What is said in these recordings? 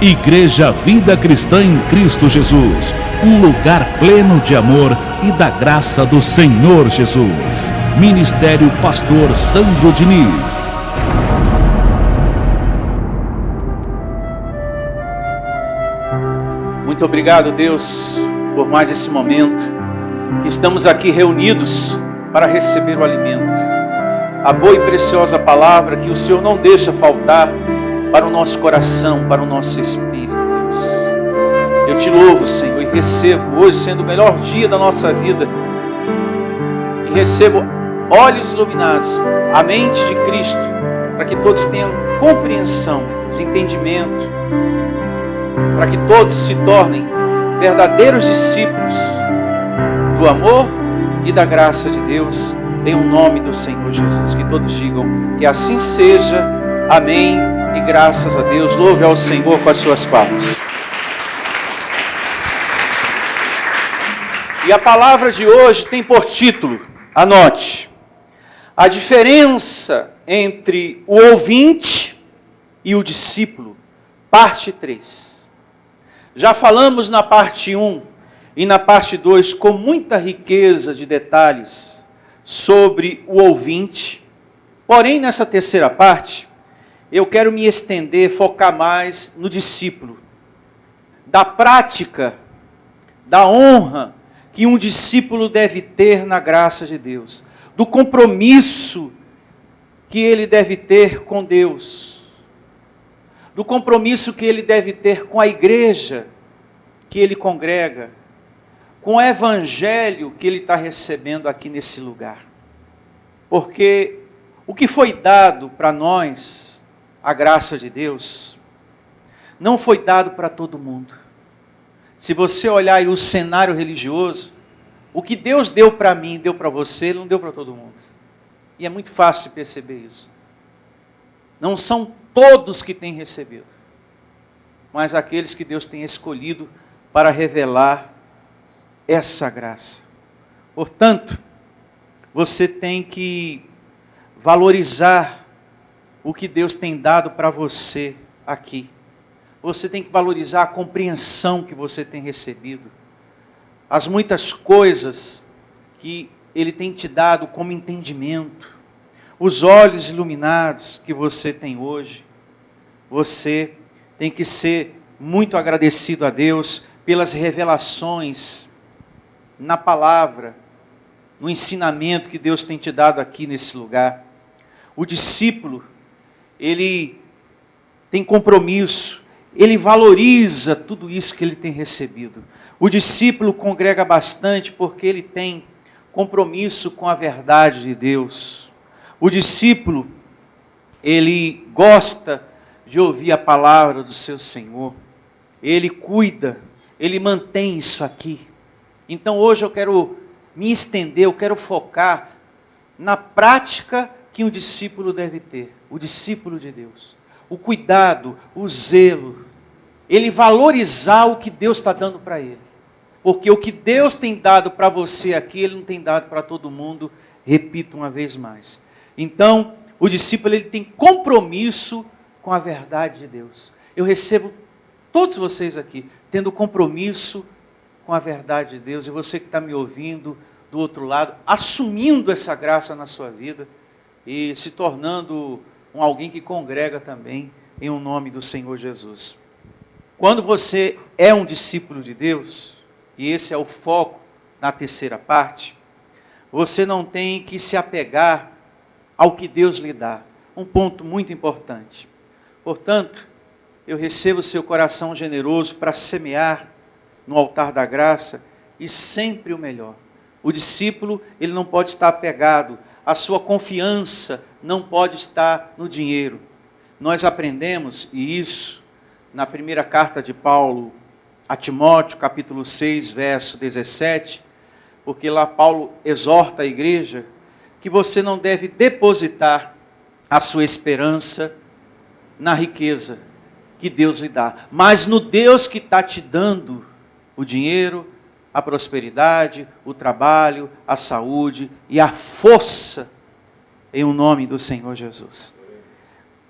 Igreja Vida Cristã em Cristo Jesus, um lugar pleno de amor e da graça do Senhor Jesus. Ministério Pastor Sandro Diniz. Muito obrigado, Deus, por mais esse momento que estamos aqui reunidos para receber o alimento, a boa e preciosa palavra que o Senhor não deixa faltar para o nosso coração, para o nosso espírito, Deus. Eu te louvo, Senhor, e recebo hoje, sendo o melhor dia da nossa vida, e recebo olhos iluminados, a mente de Cristo, para que todos tenham compreensão, entendimento, para que todos se tornem verdadeiros discípulos do amor e da graça de Deus, em o nome do Senhor Jesus. Que todos digam que assim seja, amém, e graças a Deus. Louve ao Senhor com as suas palmas. E a palavra de hoje tem por título, anote, a diferença entre o ouvinte e o discípulo, parte 3. Já falamos na parte 1 e na parte 2 com muita riqueza de detalhes sobre o ouvinte. Porém, nessa terceira parte, eu quero me estender, focar mais no discípulo, da prática, da honra que um discípulo deve ter na graça de Deus, do compromisso que ele deve ter com Deus, do compromisso que ele deve ter com a igreja que ele congrega, com o evangelho que ele está recebendo aqui nesse lugar. Porque o que foi dado para nós, a graça de Deus, não foi dado para todo mundo. Se você olhar aí o cenário religioso, o que Deus deu para mim, deu para você, Ele não deu para todo mundo. E é muito fácil perceber isso. Não são todos que têm recebido, mas aqueles que Deus tem escolhido para revelar essa graça. Portanto, você tem que valorizar o que Deus tem dado para você aqui. Você tem que valorizar a compreensão que você tem recebido, as muitas coisas que Ele tem te dado como entendimento, os olhos iluminados que você tem hoje. Você tem que ser muito agradecido a Deus pelas revelações na palavra, no ensinamento que Deus tem te dado aqui nesse lugar. O discípulo, ele tem compromisso, ele valoriza tudo isso que ele tem recebido. O discípulo congrega bastante porque ele tem compromisso com a verdade de Deus. O discípulo, ele gosta de ouvir a palavra do seu Senhor. Ele cuida, ele mantém isso aqui. Então hoje eu quero me estender, eu quero focar na prática que um discípulo deve ter, o discípulo de Deus. O cuidado, o zelo, ele valorizar o que Deus está dando para ele. Porque o que Deus tem dado para você aqui, Ele não tem dado para todo mundo, repito uma vez mais. Então, o discípulo, ele tem compromisso com a verdade de Deus. Eu recebo todos vocês aqui, tendo compromisso com a verdade de Deus, e você que está me ouvindo do outro lado, assumindo essa graça na sua vida, e se tornando alguém que congrega também em o nome do Senhor Jesus. Quando você é um discípulo de Deus, e esse é o foco na terceira parte, você não tem que se apegar ao que Deus lhe dá. Um ponto muito importante. Portanto, eu recebo o seu coração generoso para semear no altar da graça e sempre o melhor. O discípulo, ele não pode estar apegado, a sua confiança não pode estar no dinheiro. Nós aprendemos, e isso, na primeira carta de Paulo a Timóteo, capítulo 6, verso 17, porque lá Paulo exorta a igreja que você não deve depositar a sua esperança na riqueza que Deus lhe dá, mas no Deus que está te dando o dinheiro, a prosperidade, o trabalho, a saúde e a força em o nome do Senhor Jesus.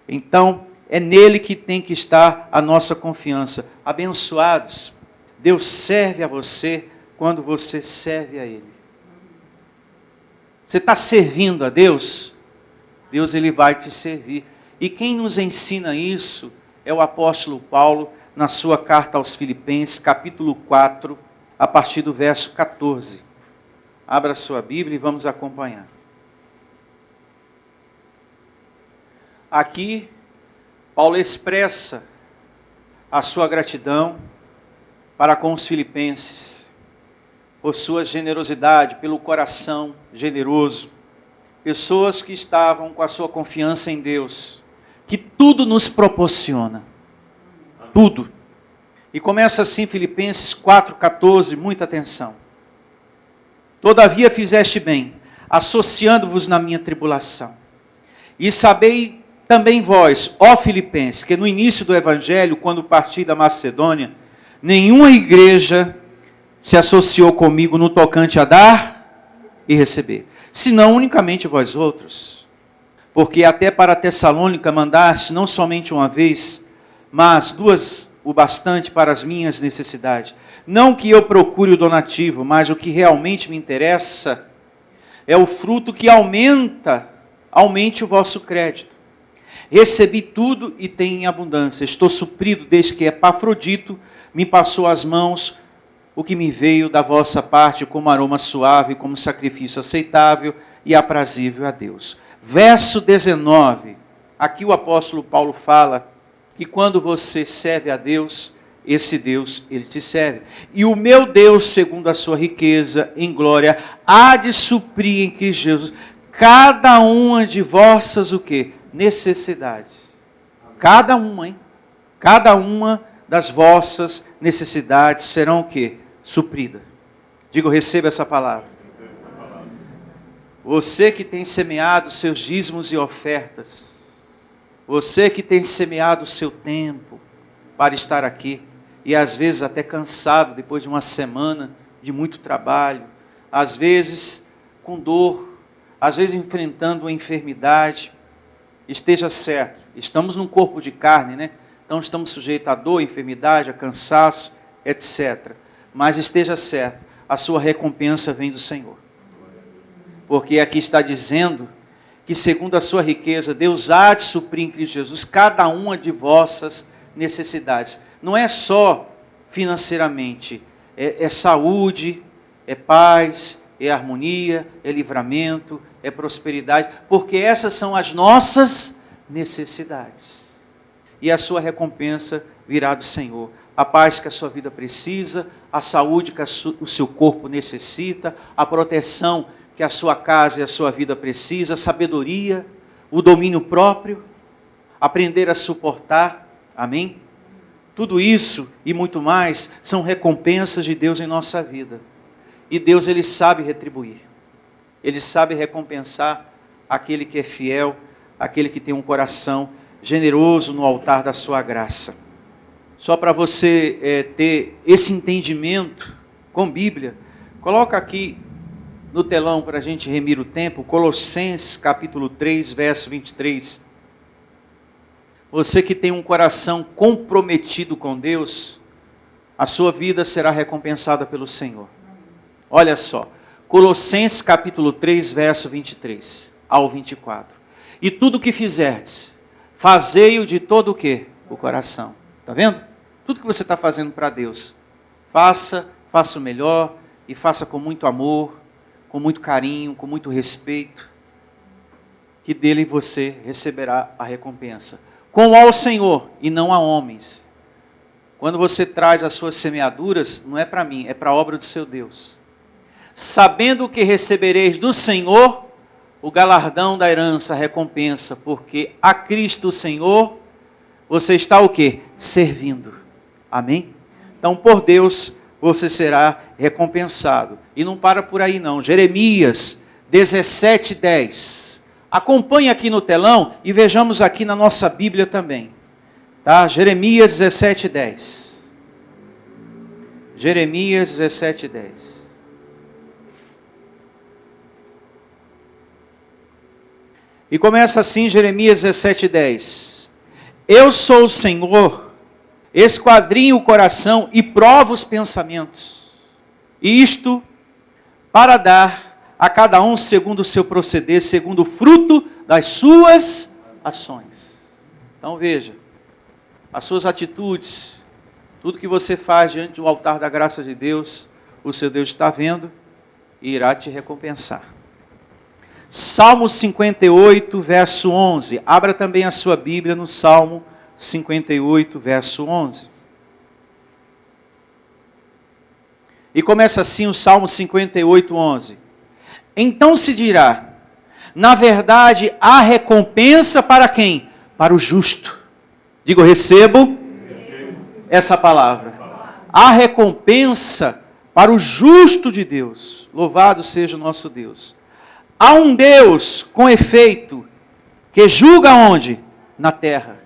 Então, É nele que tem que estar a nossa confiança. Abençoados, Deus serve a você quando você serve a Ele. Você está servindo a Deus? Deus ele vai te servir. E quem nos ensina isso é o apóstolo Paulo, na sua carta aos Filipenses, capítulo 4, a partir do verso 14. Abra sua Bíblia e vamos acompanhar. Aqui, Paulo expressa a sua gratidão para com os filipenses, por sua generosidade, pelo coração generoso. Pessoas que estavam com a sua confiança em Deus, que tudo nos proporciona. Tudo. E começa assim Filipenses 4,14, muita atenção. Todavia fizeste bem, associando-vos na minha tribulação. E sabei também vós, ó Filipenses, que no início do Evangelho, quando parti da Macedônia, nenhuma igreja se associou comigo no tocante a dar e receber, senão unicamente vós outros. Porque até para Tessalônica mandaste não somente uma vez, mas duas o bastante para as minhas necessidades. Não que eu procure o donativo, mas o que realmente me interessa é o fruto que aumente o vosso crédito. Recebi tudo e tenho em abundância. Estou suprido desde que Epafrodito me passou às mãos o que me veio da vossa parte como aroma suave, como sacrifício aceitável e aprazível a Deus. Verso 19, aqui o apóstolo Paulo fala que quando você serve a Deus, esse Deus, ele te serve. E o meu Deus, segundo a sua riqueza em glória, há de suprir em Cristo Jesus cada uma de vossas, o quê? Necessidades. Cada uma, hein? Cada uma das vossas necessidades serão o quê? Suprida. Digo, receba essa palavra. Você que tem semeado seus dízimos e ofertas, você que tem semeado o seu tempo para estar aqui, e às vezes até cansado depois de uma semana de muito trabalho, às vezes com dor, às vezes enfrentando uma enfermidade, esteja certo, estamos num corpo de carne, né? Então estamos sujeitos a dor, enfermidade, a cansaço, etc. Mas esteja certo, a sua recompensa vem do Senhor. Porque aqui está dizendo que segundo a sua riqueza, Deus há de suprir em Cristo Jesus cada uma de vossas necessidades. Não é só financeiramente, é saúde, é paz, é harmonia, é livramento, é prosperidade, porque essas são as nossas necessidades. E a sua recompensa virá do Senhor. A paz que a sua vida precisa, a saúde que o seu corpo necessita, a proteção que a sua casa e a sua vida precisa, a sabedoria, o domínio próprio, aprender a suportar, amém? Tudo isso e muito mais são recompensas de Deus em nossa vida. E Deus, ele sabe retribuir. Ele sabe recompensar aquele que é fiel, aquele que tem um coração generoso no altar da sua graça. Só para você ter esse entendimento com Bíblia, coloca aqui no telão para a gente remir o tempo, Colossenses capítulo 3, verso 23. Você que tem um coração comprometido com Deus, a sua vida será recompensada pelo Senhor. Olha só, Colossenses capítulo 3, verso 23 ao 24. E tudo o que fizerdes, fazei-o de todo o quê? O coração. Está vendo? Tudo que você está fazendo para Deus, faça o melhor e faça com muito amor, com muito carinho, com muito respeito, que dele você receberá a recompensa. Com ao Senhor e não a homens. Quando você traz as suas semeaduras, não é para mim, é para a obra do seu Deus. Sabendo que recebereis do Senhor o galardão da herança, a recompensa, porque a Cristo o Senhor, você está o quê? Servindo. Amém? Então, por Deus, você será recompensado. E não para por aí não. Jeremias 17:10. Acompanhe aqui no telão e vejamos aqui na nossa Bíblia também. Tá? Jeremias 17:10. Jeremias 17:10. E começa assim Jeremias 17:10. Eu sou o Senhor, esquadrinho o coração e provo os pensamentos. Isto para dar a cada um segundo o seu proceder, segundo o fruto das suas ações. Então veja, as suas atitudes, tudo que você faz diante do altar da graça de Deus, o seu Deus está vendo e irá te recompensar. Salmo 58, verso 11. Abra também a sua Bíblia no Salmo 58, verso 11. E começa assim o Salmo 58, 11. Então se dirá, na verdade há recompensa para quem? Para o justo. Digo, recebo essa palavra. Há recompensa para o justo de Deus. Louvado seja o nosso Deus. Há um Deus, com efeito, que julga onde? Na terra.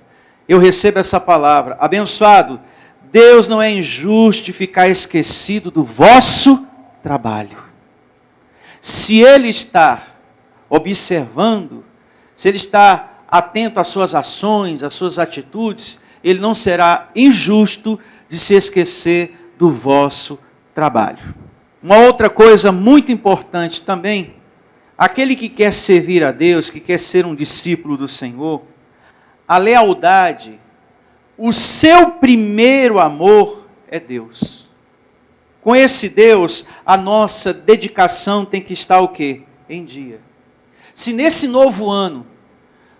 Eu recebo essa palavra. Abençoado, Deus não é injusto de ficar esquecido do vosso trabalho. Se Ele está observando, se Ele está atento às suas ações, às suas atitudes, Ele não será injusto de se esquecer do vosso trabalho. Uma outra coisa muito importante também, aquele que quer servir a Deus, que quer ser um discípulo do Senhor, a lealdade, o seu primeiro amor é Deus. Com esse Deus, a nossa dedicação tem que estar o quê? Em dia. Se nesse novo ano,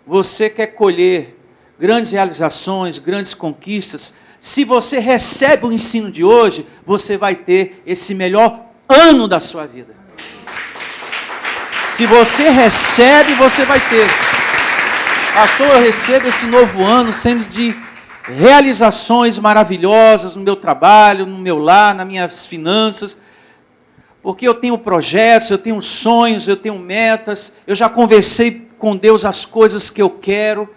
você quer colher grandes realizações, grandes conquistas, se você recebe o ensino de hoje, você vai ter esse melhor ano da sua vida. Se você recebe, você vai ter. Pastor, eu recebo esse novo ano sendo de realizações maravilhosas no meu trabalho, no meu lar, nas minhas finanças, porque eu tenho projetos, eu tenho sonhos, eu tenho metas, eu já conversei com Deus as coisas que eu quero.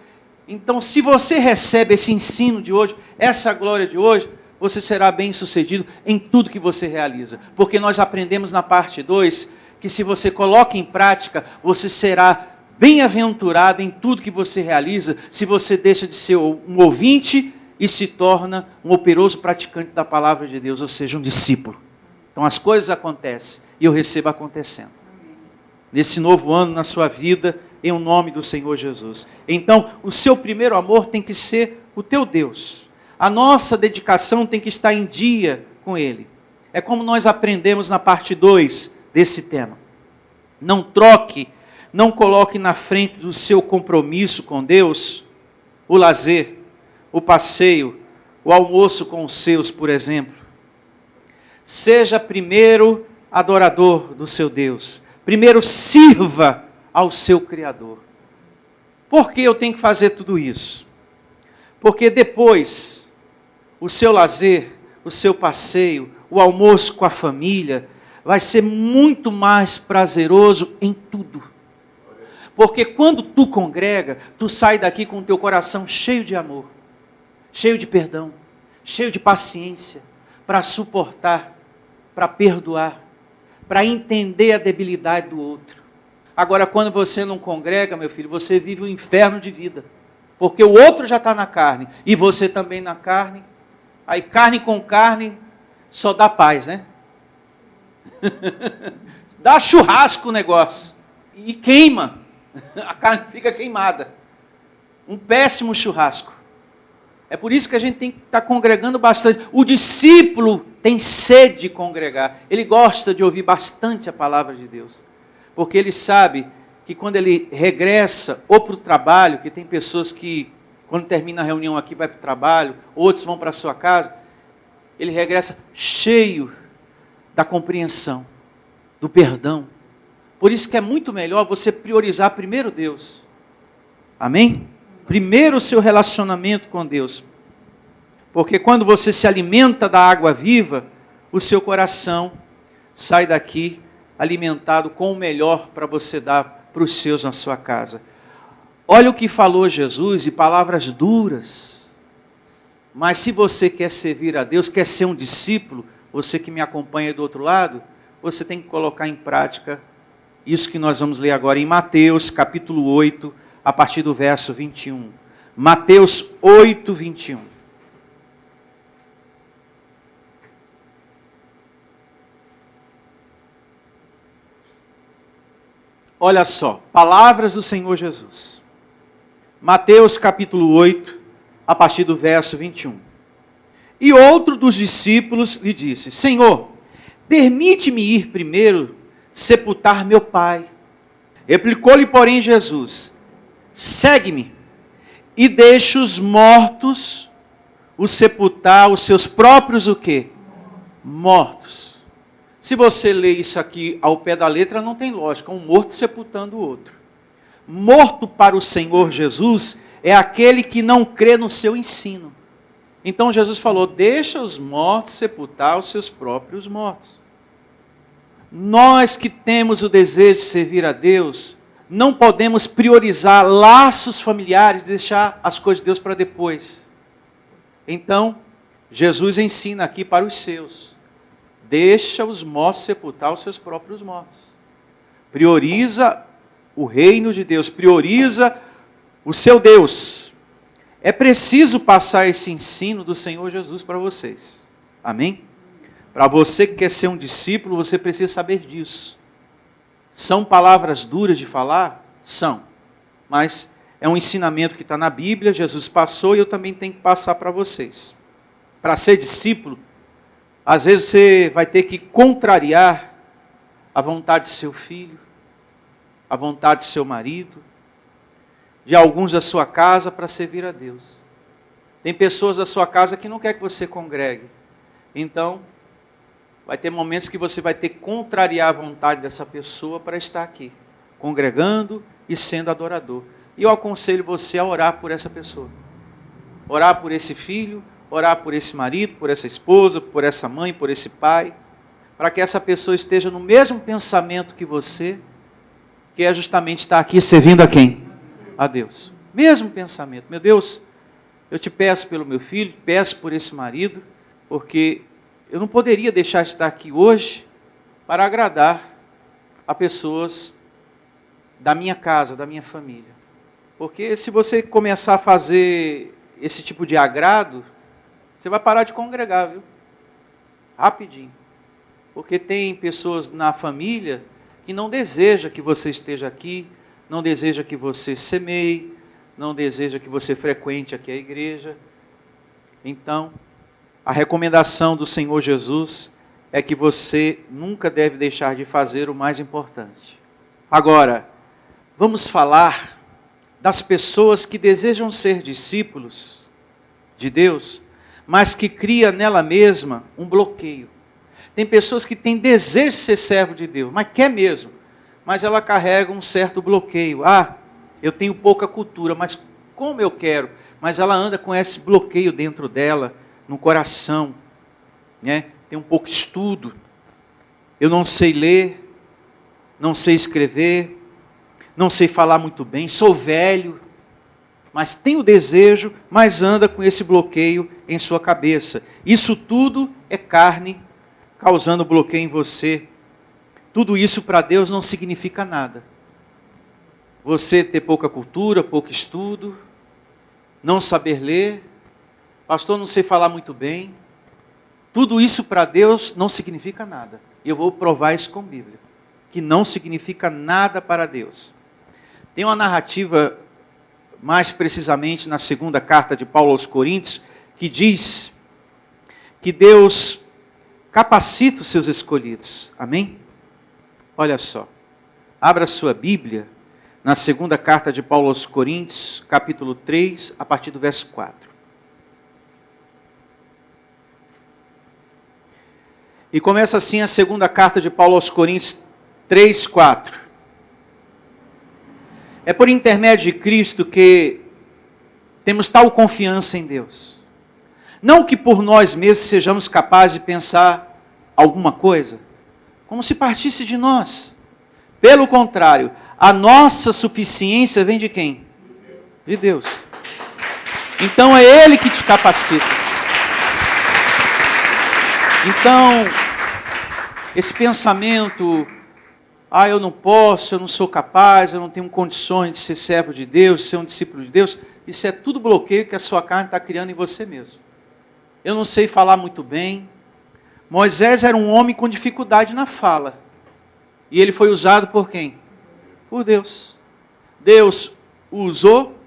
Então, se você recebe esse ensino de hoje, essa glória de hoje, você será bem sucedido em tudo que você realiza. Porque nós aprendemos na parte 2, que se você coloca em prática, você será bem-aventurado em tudo que você realiza, se você deixa de ser um ouvinte e se torna um operoso praticante da palavra de Deus, ou seja, um discípulo. Então as coisas acontecem e eu recebo acontecendo. Nesse novo ano, na sua vida, em o nome do Senhor Jesus. Então, o seu primeiro amor tem que ser o teu Deus. A nossa dedicação tem que estar em dia com Ele. É como nós aprendemos na parte 2 desse tema. Não troque, não coloque na frente do seu compromisso com Deus o lazer, o passeio, o almoço com os seus, por exemplo. Seja primeiro adorador do seu Deus. Primeiro sirva ao seu Criador. Por que eu tenho que fazer tudo isso? Porque depois, o seu lazer, o seu passeio, o almoço com a família, vai ser muito mais prazeroso em tudo. Porque quando tu congrega, tu sai daqui com o teu coração cheio de amor, cheio de perdão, cheio de paciência, para suportar, para perdoar, para entender a debilidade do outro. Agora, quando você não congrega, meu filho, você vive um inferno de vida. Porque o outro já está na carne, e você também na carne. Aí carne com carne só dá paz, né? Dá churrasco o negócio. E queima. A carne fica queimada. Um péssimo churrasco. É por isso que a gente tem que estar congregando bastante. O discípulo tem sede de congregar. Ele gosta de ouvir bastante a palavra de Deus. Porque ele sabe que quando ele regressa ou para o trabalho, que tem pessoas que quando termina a reunião aqui vai para o trabalho, outros vão para a sua casa, ele regressa cheio da compreensão, do perdão. Por isso que é muito melhor você priorizar primeiro Deus. Amém? Primeiro o seu relacionamento com Deus. Porque quando você se alimenta da água viva, o seu coração sai daqui alimentado com o melhor para você dar para os seus na sua casa. Olha o que falou Jesus, e palavras duras. Mas se você quer servir a Deus, quer ser um discípulo, você que me acompanha do outro lado, você tem que colocar em prática isso que nós vamos ler agora em Mateus, capítulo 8, a partir do verso 21. Mateus 8, 21. Olha só, palavras do Senhor Jesus. Mateus capítulo 8, a partir do verso 21. E outro dos discípulos lhe disse: Senhor, permite-me ir primeiro sepultar meu pai. Replicou-lhe, porém, Jesus: segue-me e deixa os mortos os sepultar os seus próprios o quê? Mortos. Se você ler isso aqui ao pé da letra, não tem lógica, um morto sepultando o outro. Morto para o Senhor Jesus é aquele que não crê no seu ensino. Então Jesus falou: deixa os mortos sepultar os seus próprios mortos. Nós que temos o desejo de servir a Deus, não podemos priorizar laços familiares, deixar as coisas de Deus para depois. Então, Jesus ensina aqui para os seus: deixa os mortos sepultar os seus próprios mortos. Prioriza o reino de Deus, prioriza o seu Deus. É preciso passar esse ensino do Senhor Jesus para vocês. Amém? Para você que quer ser um discípulo, você precisa saber disso. São palavras duras de falar? São. Mas é um ensinamento que está na Bíblia, Jesus passou e eu também tenho que passar para vocês. Para ser discípulo, às vezes você vai ter que contrariar a vontade de seu filho, a vontade de seu marido, de alguns da sua casa para servir a Deus. Tem pessoas da sua casa que não quer que você congregue. Então, vai ter momentos que você vai ter que contrariar a vontade dessa pessoa para estar aqui, congregando e sendo adorador. E eu aconselho você a orar por essa pessoa. Orar por esse filho, orar por esse marido, por essa esposa, por essa mãe, por esse pai, para que essa pessoa esteja no mesmo pensamento que você, que é justamente estar aqui servindo a quem? A Deus. Mesmo pensamento. Meu Deus, eu te peço pelo meu filho, peço por esse marido, porque eu não poderia deixar de estar aqui hoje para agradar a pessoas da minha casa, da minha família. Porque se você começar a fazer esse tipo de agrado, você vai parar de congregar, viu? Rapidinho. Porque tem pessoas na família que não desejam que você esteja aqui, não deseja que você semeie, não deseja que você frequente aqui a igreja. Então, a recomendação do Senhor Jesus é que você nunca deve deixar de fazer o mais importante. Agora, vamos falar das pessoas que desejam ser discípulos de Deus, mas que cria nela mesma um bloqueio. Tem pessoas que têm desejo de ser servo de Deus, mas quer mesmo, mas ela carrega um certo bloqueio. Eu tenho pouca cultura, mas como eu quero? Mas ela anda com esse bloqueio dentro dela, no coração, né? Tem um pouco de estudo. Eu não sei ler, não sei escrever, não sei falar muito bem, sou velho, mas tenho desejo, mas anda com esse bloqueio em sua cabeça. Isso tudo é carne causando bloqueio em você. Tudo isso para Deus não significa nada. Você ter pouca cultura, pouco estudo, não saber ler, pastor, não sei falar muito bem, tudo isso para Deus não significa nada. E eu vou provar isso com a Bíblia, que não significa nada para Deus. Tem uma narrativa, mais precisamente na segunda carta de Paulo aos Coríntios, que diz que Deus capacita os seus escolhidos. Amém? Olha só, abra sua Bíblia na segunda carta de Paulo aos Coríntios, capítulo 3, a partir do verso 4. E começa assim a segunda carta de Paulo aos Coríntios 3, 4. É por intermédio de Cristo que temos tal confiança em Deus. Não que por nós mesmos sejamos capazes de pensar alguma coisa, como se partisse de nós. Pelo contrário, a nossa suficiência vem de quem? De Deus. Então é Ele que te capacita. Então, esse pensamento, eu não posso, eu não sou capaz, eu não tenho condições de ser servo de Deus, de ser um discípulo de Deus, Isso é tudo bloqueio que a sua carne está criando em você mesmo. Eu não sei falar muito bem. Moisés era um homem com dificuldade na fala. E ele foi usado por quem? Por Deus. Deus o usou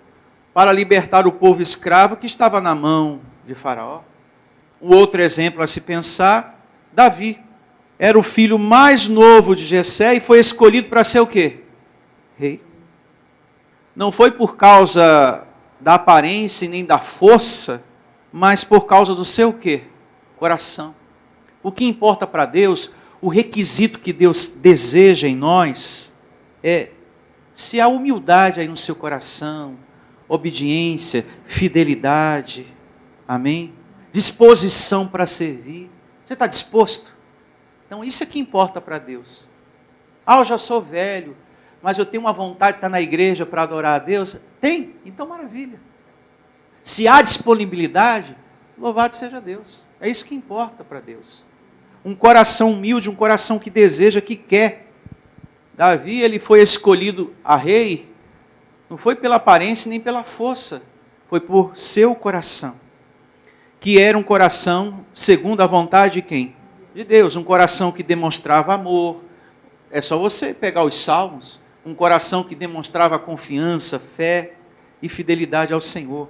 para libertar o povo escravo que estava na mão de Faraó. O outro exemplo a se pensar, Davi. Era o filho mais novo de Jessé e foi escolhido para ser o quê? Rei. Não foi por causa da aparência nem da força, mas por causa do seu quê? Coração. O que importa para Deus, o requisito que Deus deseja em nós, é se há humildade aí no seu coração, obediência, fidelidade, amém? Disposição para servir. Você está disposto? Então isso é que importa para Deus. Eu já sou velho, mas eu tenho uma vontade de estar na igreja para adorar a Deus. Tem? Então maravilha. Se há disponibilidade, louvado seja Deus. É isso que importa para Deus. Um coração humilde, um coração que deseja, que quer. Davi, ele foi escolhido a rei, não foi pela aparência nem pela força, foi por seu coração. Que era um coração segundo a vontade de quem? De Deus. Um coração que demonstrava amor. É só você pegar os salmos. Um coração que demonstrava confiança, fé e fidelidade ao Senhor.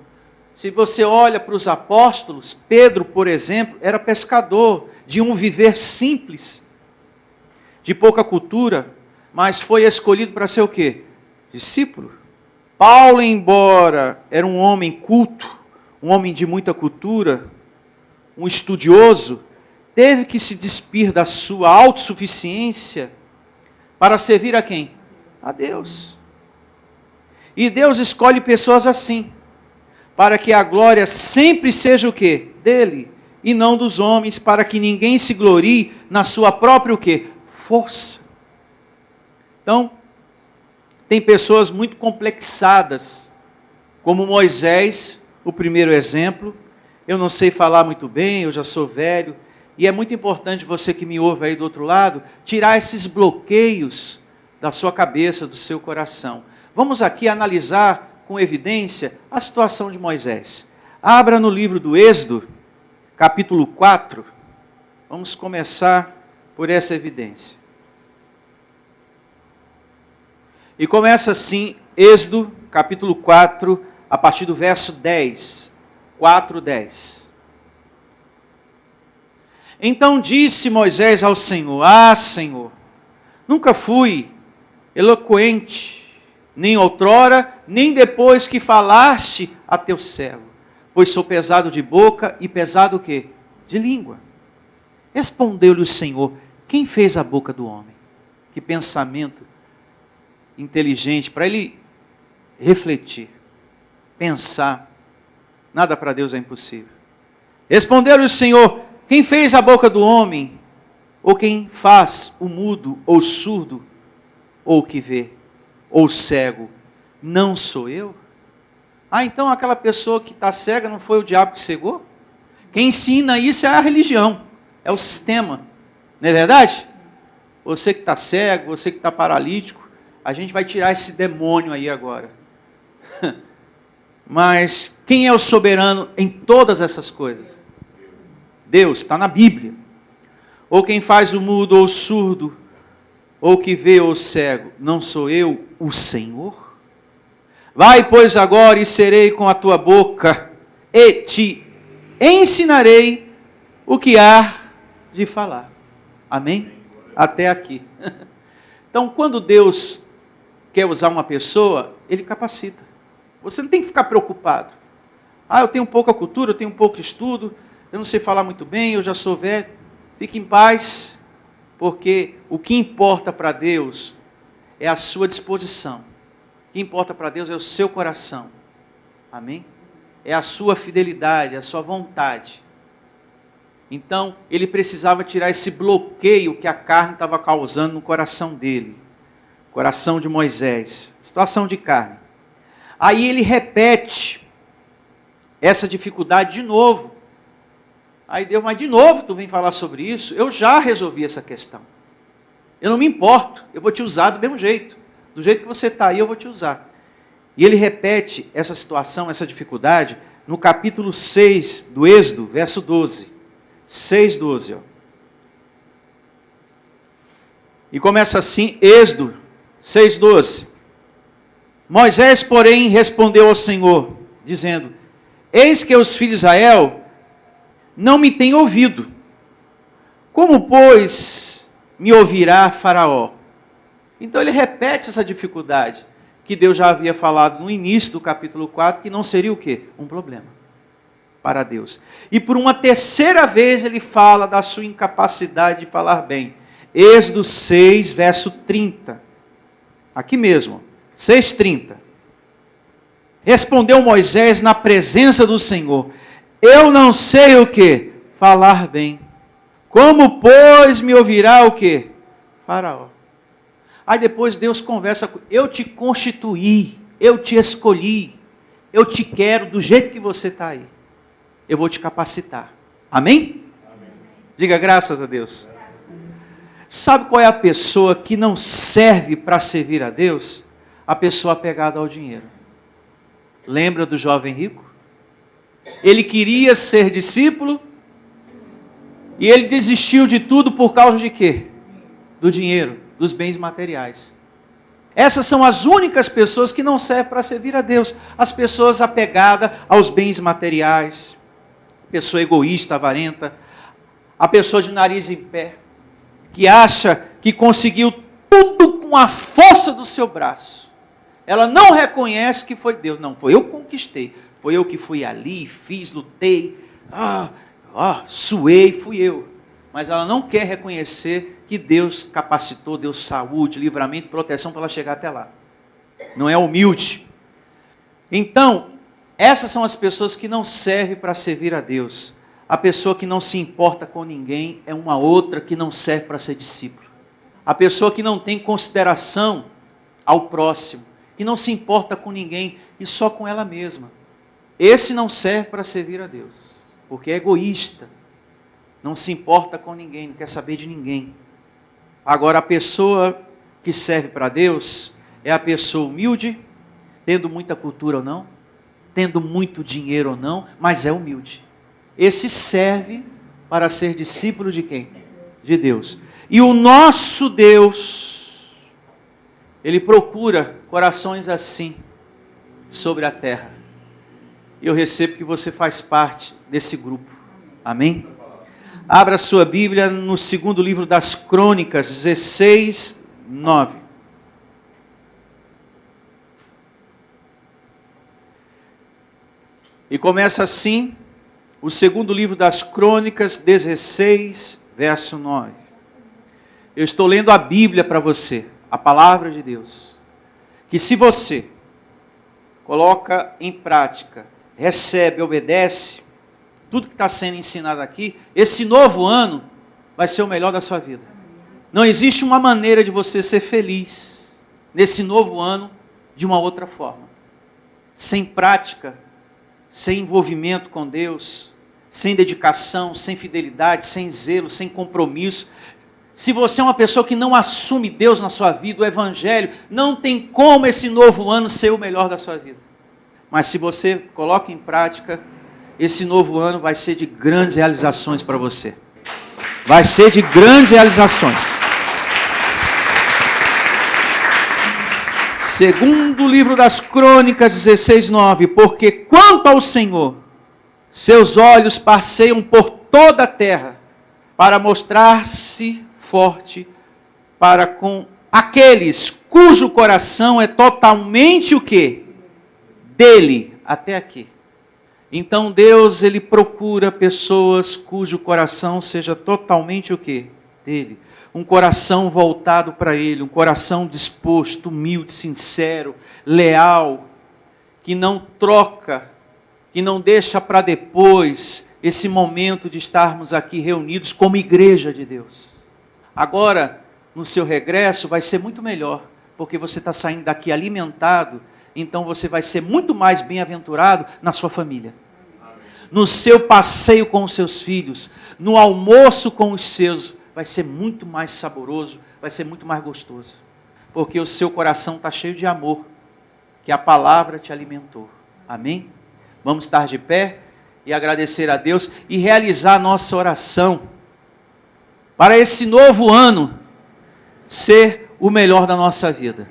Se você olha para os apóstolos, Pedro, por exemplo, era pescador, de um viver simples, de pouca cultura, mas foi escolhido para ser o quê? Discípulo. Paulo, embora era um homem culto, um homem de muita cultura, um estudioso, teve que se despir da sua autossuficiência para servir a quem? A Deus. E Deus escolhe pessoas assim, para que a glória sempre seja o quê? Dele, e não dos homens, para que ninguém se glorie na sua própria o quê? Força. Então, tem pessoas muito complexadas, como Moisés, o primeiro exemplo. Eu não sei falar muito bem, eu já sou velho, e é muito importante você que me ouve aí do outro lado, tirar esses bloqueios da sua cabeça, do seu coração. Vamos aqui analisar com evidência a situação de Moisés. Abra no livro do Êxodo, capítulo 4. Vamos começar por essa evidência. E começa assim, Êxodo, capítulo 4, a partir do verso 10. 4:10. Então disse Moisés ao Senhor: Senhor, nunca fui eloquente, nem outrora, nem depois que falaste a teu servo, pois sou pesado de boca e pesado o quê? De língua. Respondeu-lhe o Senhor: quem fez a boca do homem? Que pensamento inteligente para ele refletir, pensar. Nada para Deus é impossível. Respondeu-lhe o Senhor: quem fez a boca do homem? Ou quem faz o mudo, ou o surdo, ou o que vê, ou o cego? Não sou eu? Então aquela pessoa que está cega não foi o diabo que cegou? Quem ensina isso é a religião, é o sistema. Não é verdade? Você que está cego, você que está paralítico, a gente vai tirar esse demônio aí agora. Mas quem é o soberano em todas essas coisas? Deus, está na Bíblia. Ou quem faz o mudo ou o surdo, ou que vê ou o cego, não sou eu, o Senhor? Vai, pois, agora e serei com a tua boca, e te ensinarei o que há de falar. Amém? Até aqui. Então, quando Deus quer usar uma pessoa, Ele capacita. Você não tem que ficar preocupado. Eu tenho pouca cultura, eu tenho pouco estudo, eu não sei falar muito bem, eu já sou velho. Fique em paz, porque o que importa para Deus é a sua disposição. O que importa para Deus é o seu coração. Amém? É a sua fidelidade, a sua vontade. Então, ele precisava tirar esse bloqueio que a carne estava causando no coração dele. Coração de Moisés. Situação de carne. Aí ele repete essa dificuldade de novo. Aí Deus, mas de novo tu vem falar sobre isso? Eu já resolvi essa questão. Eu não me importo, eu vou te usar do mesmo jeito. Do jeito que você está aí, eu vou te usar. E ele repete essa situação, essa dificuldade, no capítulo 6 do Êxodo, verso 12. 6:12, ó. E começa assim, Êxodo 6:12. Moisés, porém, respondeu ao Senhor, dizendo: eis que os filhos de Israel não me têm ouvido. Como, pois, me ouvirá Faraó? Então ele repete essa dificuldade, que Deus já havia falado no início do capítulo 4, que não seria o quê? Um problema para Deus. E por uma terceira vez ele fala da sua incapacidade de falar bem. Êxodo 6, verso 30. Aqui mesmo, 6:30. Respondeu Moisés na presença do Senhor: eu não sei o que? Falar bem. Como, pois, me ouvirá o que? Faraó. Aí depois Deus conversa com: eu te constituí, eu te escolhi, eu te quero do jeito que você está aí. Eu vou te capacitar. Amém? Amém? Diga graças a Deus. Sabe qual é a pessoa que não serve para servir a Deus? A pessoa apegada ao dinheiro. Lembra do jovem rico? Ele queria ser discípulo e ele desistiu de tudo por causa de quê? Do dinheiro, dos bens materiais. Essas são as únicas pessoas que não servem para servir a Deus. As pessoas apegadas aos bens materiais, a pessoa egoísta, avarenta, a pessoa de nariz em pé, que acha que conseguiu tudo com a força do seu braço. Ela não reconhece que foi Deus. Não, foi eu que conquistei. Foi eu que fui ali, fiz, lutei. Suei, fui eu. Mas ela não quer reconhecer que Deus capacitou, deu saúde, livramento, proteção para ela chegar até lá. Não é humilde. Então, essas são as pessoas que não servem para servir a Deus. A pessoa que não se importa com ninguém é uma outra que não serve para ser discípulo. A pessoa que não tem consideração ao próximo, que não se importa com ninguém e só com ela mesma. Esse não serve para servir a Deus, porque é egoísta, não se importa com ninguém, não quer saber de ninguém. Agora, a pessoa que serve para Deus é a pessoa humilde, tendo muita cultura ou não, tendo muito dinheiro ou não, mas é humilde. Esse serve para ser discípulo de quem? De Deus. E o nosso Deus, Ele procura corações assim sobre a terra. E eu recebo que você faz parte desse grupo. Amém? Abra sua Bíblia no segundo livro das Crônicas, 16, 9. E começa assim, o segundo livro das Crônicas, 16, verso 9. Eu estou lendo a Bíblia para você, a palavra de Deus. Que se você coloca em prática, recebe, obedece, tudo que está sendo ensinado aqui, esse novo ano vai ser o melhor da sua vida. Não existe uma maneira de você ser feliz nesse novo ano de uma outra forma. Sem prática, sem envolvimento com Deus, sem dedicação, sem fidelidade, sem zelo, sem compromisso. Se você é uma pessoa que não assume Deus na sua vida, o Evangelho, não tem como esse novo ano ser o melhor da sua vida. Mas se você coloca em prática, esse novo ano vai ser de grandes realizações para você. Vai ser de grandes realizações. Segundo livro das Crônicas, 16, 9. Porque quanto ao Senhor, seus olhos passeiam por toda a terra, para mostrar-se forte para com aqueles cujo coração é totalmente o quê? Dele, até aqui. Então Deus, Ele procura pessoas cujo coração seja totalmente o quê? Dele. Um coração voltado para Ele, um coração disposto, humilde, sincero, leal, que não troca, que não deixa para depois esse momento de estarmos aqui reunidos como igreja de Deus. Agora, no seu regresso, vai ser muito melhor, porque você está saindo daqui alimentado, então você vai ser muito mais bem-aventurado na sua família. No seu passeio com os seus filhos, no almoço com os seus, vai ser muito mais saboroso, vai ser muito mais gostoso. Porque o seu coração está cheio de amor. que a palavra te alimentou. Amém? Vamos estar de pé e agradecer a Deus e realizar a nossa oração para esse novo ano ser o melhor da nossa vida.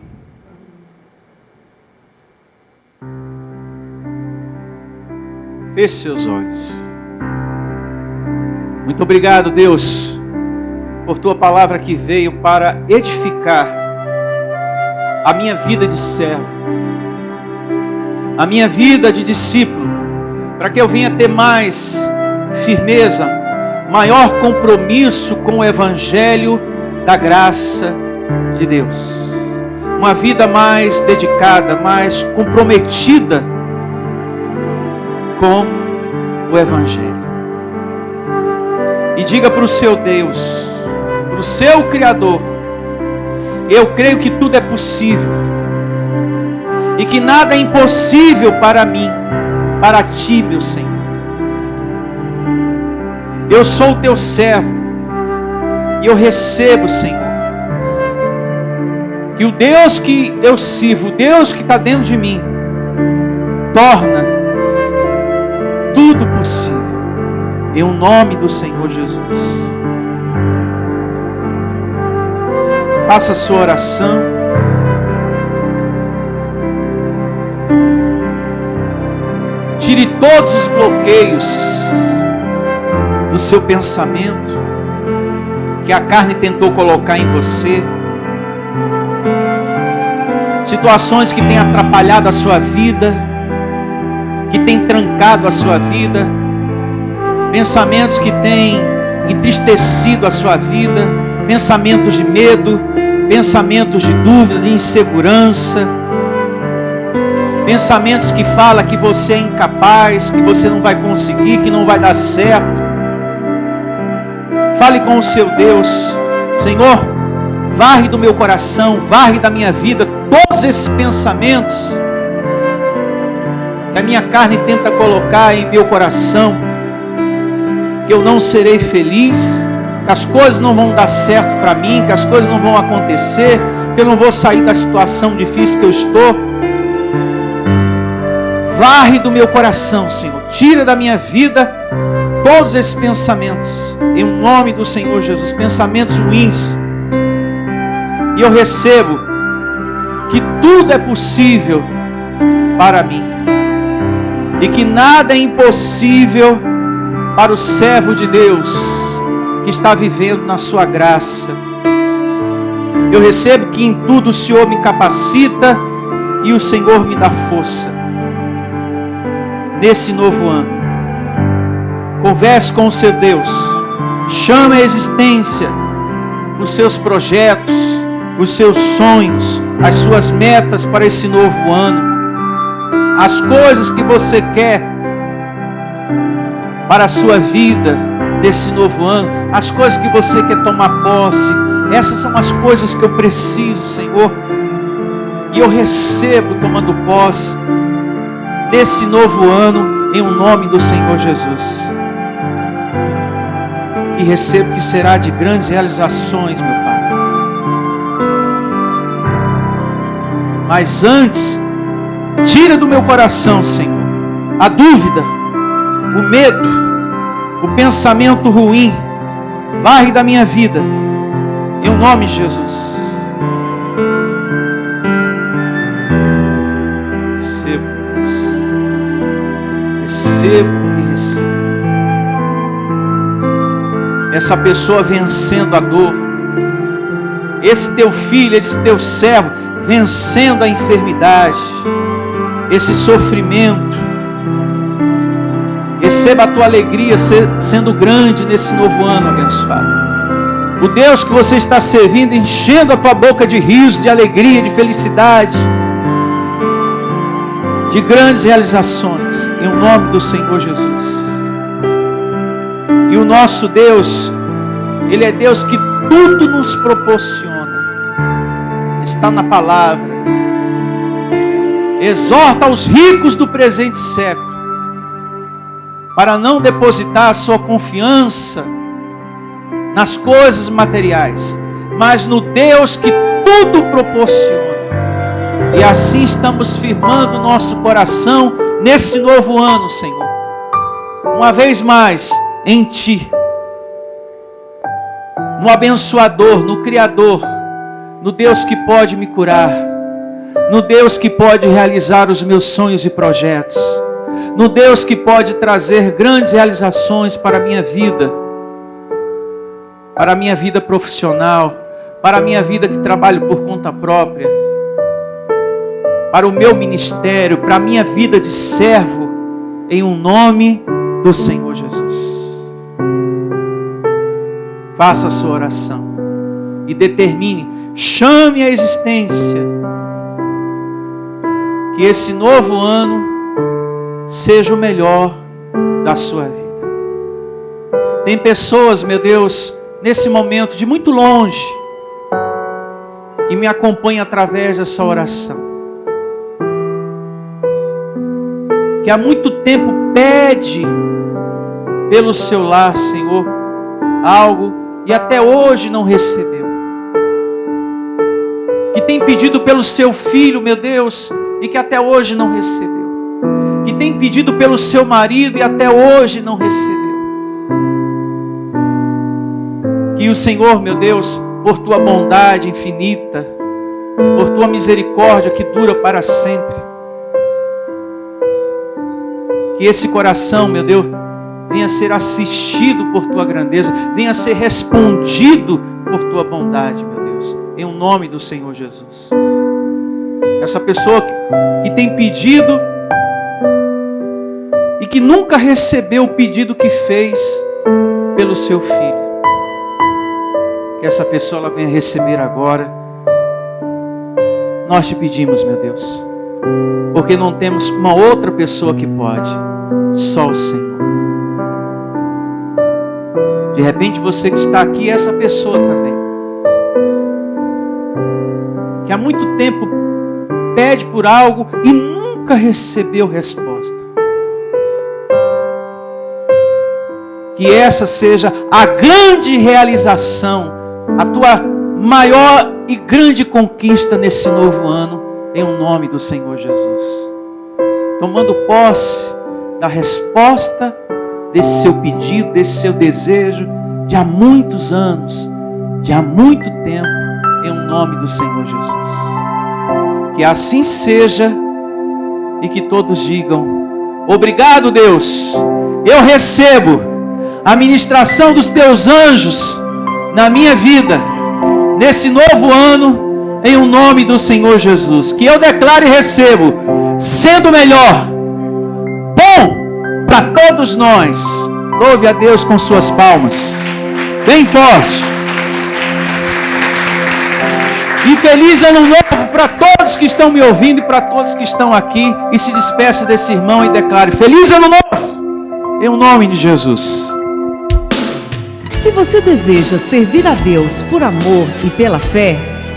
Feche seus olhos. Muito obrigado, Deus, por tua palavra que veio para edificar a minha vida de servo, a minha vida de discípulo, para que eu venha ter mais firmeza, maior compromisso com o Evangelho da graça de Deus. Uma vida mais dedicada, mais comprometida com o Evangelho. E diga para o seu Deus, para o seu Criador: eu creio que tudo é possível, e que nada é impossível para mim, para ti, meu Senhor. Eu sou o teu servo, e eu recebo, Senhor, que o Deus que eu sirvo, o Deus que está dentro de mim, torna tudo possível, em nome do Senhor Jesus. Faça a sua oração. Tire todos os bloqueios do seu pensamento que a carne tentou colocar em você. Situações que têm atrapalhado a sua vida, que têm trancado a sua vida, pensamentos que têm entristecido a sua vida, pensamentos de medo, pensamentos de dúvida, de insegurança, pensamentos que falam que você é incapaz, que você não vai conseguir, que não vai dar certo. Fale com o seu Deus: Senhor, varre do meu coração, varre da minha vida todos esses pensamentos que a minha carne tenta colocar em meu coração, que eu não serei feliz, que as coisas não vão dar certo para mim, que as coisas não vão acontecer, que eu não vou sair da situação difícil que eu estou. Varre do meu coração, Senhor, tira da minha vida todos esses pensamentos, em nome do Senhor Jesus, pensamentos ruins. E eu recebo que tudo é possível para mim, e que nada é impossível para o servo de Deus que está vivendo na sua graça. Eu recebo que em tudo o Senhor me capacita e o Senhor me dá força. Nesse novo ano, converse com o seu Deus, chame à existência os seus projetos, os seus sonhos, as suas metas para esse novo ano, as coisas que você quer para a sua vida desse novo ano, as coisas que você quer tomar posse. Essas são as coisas que eu preciso, Senhor, e eu recebo tomando posse desse novo ano, em nome do Senhor Jesus. E recebo que será de grandes realizações, meu Pai. Mas antes, tira do meu coração, Senhor, a dúvida, o medo, o pensamento ruim. Varre da minha vida, em nome de Jesus. Recebo, recebo e recebo. Essa pessoa vencendo a dor, esse teu filho, esse teu servo vencendo a enfermidade, esse sofrimento. Receba a tua alegria sendo grande nesse novo ano abençoado. O Deus que você está servindo, enchendo a tua boca de riso, de alegria, de felicidade, de grandes realizações, em nome do Senhor Jesus. E o nosso Deus, Ele é Deus que tudo nos proporciona. Está na palavra. Exorta os ricos do presente século para não depositar a sua confiança nas coisas materiais, mas no Deus que tudo proporciona. E assim estamos firmando o nosso coração nesse novo ano, Senhor. Uma vez mais, em Ti. No abençoador, no Criador, no Deus que pode me curar, no Deus que pode realizar os meus sonhos e projetos, no Deus que pode trazer grandes realizações para a minha vida profissional, para a minha vida que trabalho por conta própria, para o meu ministério, para a minha vida de servo, em um nome do Senhor Jesus. Faça a sua oração e determine, chame a existência, que esse novo ano seja o melhor da sua vida. Tem pessoas, meu Deus, nesse momento de muito longe, que me acompanham através dessa oração, que há muito tempo pede pelo seu lar, Senhor, algo e até hoje não recebeu. Que tem pedido pelo seu filho, meu Deus, e que até hoje não recebeu. Que tem pedido pelo seu marido e até hoje não recebeu. Que o Senhor, meu Deus, por tua bondade infinita, por tua misericórdia que dura para sempre, que esse coração, meu Deus, venha a ser assistido por tua grandeza, venha a ser respondido por tua bondade, meu Deus, em o nome do Senhor Jesus. Essa pessoa que tem pedido e que nunca recebeu o pedido que fez pelo seu filho, que essa pessoa ela venha receber agora. Nós te pedimos, meu Deus, porque não temos uma outra pessoa que pode, só o Senhor. De repente você que está aqui é essa pessoa também, que há muito tempo pede por algo e nunca recebeu resposta. Que essa seja a grande realização, a tua maior e grande conquista nesse novo ano, em o nome do Senhor Jesus. Tomando posse da resposta desse seu pedido, desse seu desejo, de há muitos anos, de há muito tempo, em o nome do Senhor Jesus. Que assim seja e que todos digam: obrigado, Deus, eu recebo a ministração dos teus anjos na minha vida, nesse novo ano, em o nome do Senhor Jesus. Que eu declare e recebo, sendo melhor, bom para todos nós. Louve a Deus com suas palmas, bem forte. E feliz ano novo para todos que estão me ouvindo e para todos que estão aqui. E se despeça desse irmão e declare: feliz ano novo, em o nome de Jesus. Se você deseja servir a Deus por amor e pela fé,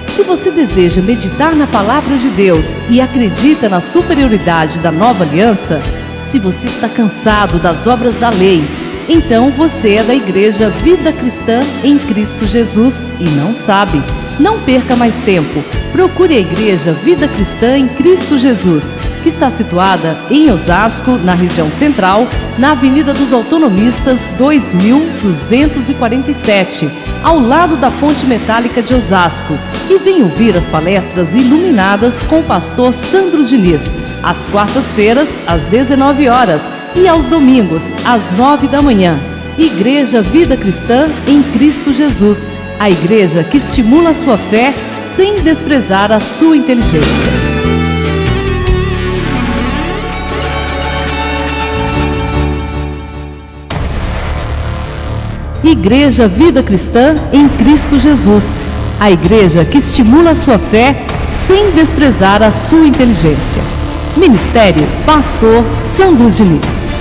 se você deseja meditar na palavra de Deus e acredita na superioridade da nova aliança, se você está cansado das obras da lei, então você é da Igreja Vida Cristã em Cristo Jesus e não sabe. Não perca mais tempo. Procure a Igreja Vida Cristã em Cristo Jesus, que está situada em Osasco, na região central, na Avenida dos Autonomistas 2247, ao lado da Ponte Metálica de Osasco. E venha ouvir as palestras iluminadas com o pastor Sandro Diniz, às quartas-feiras, às 19 horas e aos domingos, às 9 da manhã. Igreja Vida Cristã em Cristo Jesus, a igreja que estimula a sua fé sem desprezar a sua inteligência. Igreja Vida Cristã em Cristo Jesus, a igreja que estimula a sua fé sem desprezar a sua inteligência. Ministério Pastor Sandro Diniz.